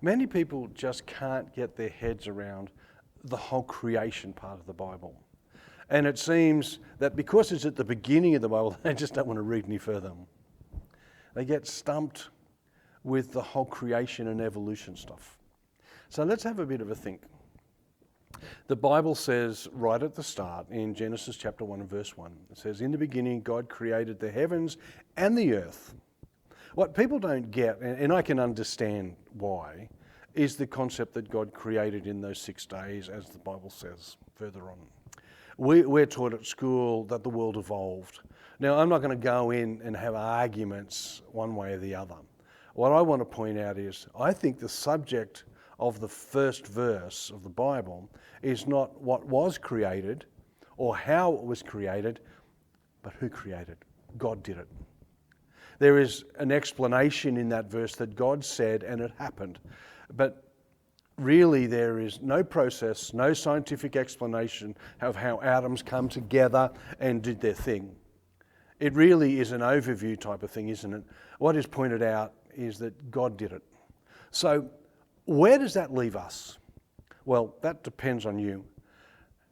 Many people just can't get their heads around the whole creation part of the Bible. And it seems that because it's at the beginning of the Bible, they just don't want to read any further. They get stumped with the whole creation and evolution stuff. So let's have a bit of a think. The Bible says right at the start in Genesis chapter 1 and verse 1, it says, "In the beginning God created the heavens and the earth." What people don't get, and I can understand why, is the concept that God created in those 6 days, as the Bible says further on. We're taught at school that the world evolved. Now, I'm not going to go in and have arguments one way or the other. What I want to point out is, I think the subject of the first verse of the Bible is not what was created or how it was created, but who created. God did it. There is an explanation in that verse that God said and it happened. But really there is no process, no scientific explanation of how atoms come together and did their thing. It really is an overview type of thing, isn't it? What is pointed out is that God did it. So where does that leave us? Well, that depends on you.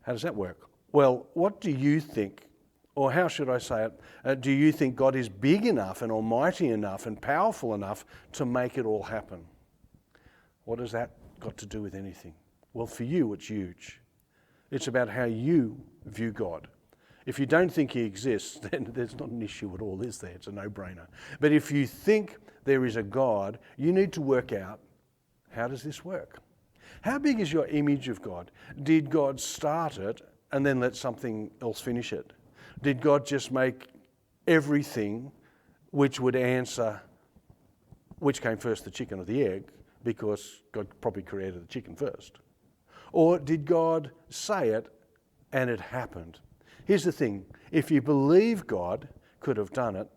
How does that work? Well, what do you think, or how should I say it? Do you think God is big enough and almighty enough and powerful enough to make it all happen? What has that got to do with anything? Well, for you, it's huge. It's about how you view God. If you don't think he exists, then there's not an issue at all, is there? It's a no-brainer. But if you think there is a God, you need to work out, how does this work? How big is your image of God? Did God start it and then let something else finish it? Did God just make everything which would answer which came first, the chicken or the egg, because God probably created the chicken first? Or did God say it and it happened? Here's the thing, if you believe God could have done it,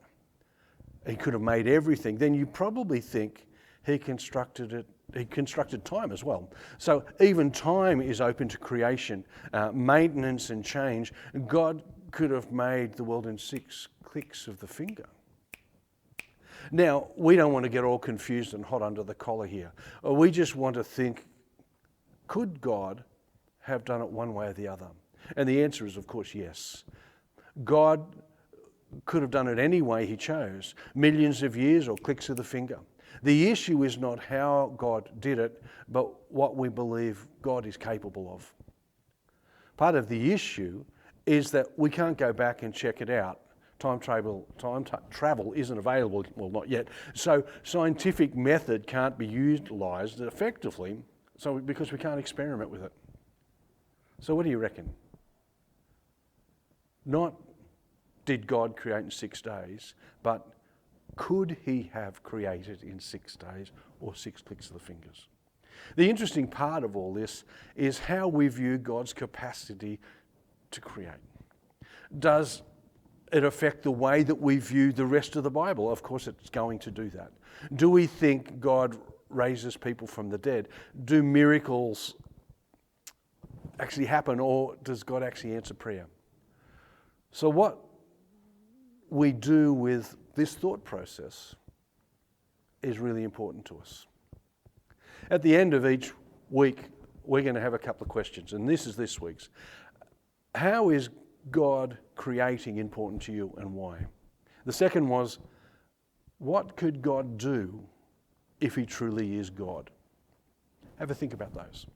he could have made everything, then you probably think he constructed it. He constructed time as well. So even time is open to creation, maintenance and change. God could have made the world in 6 clicks of the finger. Now, we don't want to get all confused and hot under the collar here. We just want to think, could God have done it one way or the other? And the answer is, of course, yes. God could have done it any way he chose, millions of years or clicks of the finger. The issue is not how God did it, but what we believe God is capable of. Part of the issue is that we can't go back and check it out. Time travel isn't available, well, not yet. So scientific method can't be utilised effectively, because we can't experiment with it. So what do you reckon? Not did God create in 6 days, but could he have created in 6 days or 6 clicks of the fingers? The interesting part of all this is how we view God's capacity to create. Does it affect the way that we view the rest of the Bible? Of course it's going to do that. Do we think God raises people from the dead? Do miracles actually happen, or does God actually answer prayer? So what we do with this thought process is really important to us. At the end of each week, we're going to have a couple of questions, and this is this week's. How is God creating important to you and why? The second was, what could God do if he truly is God? Have a think about those.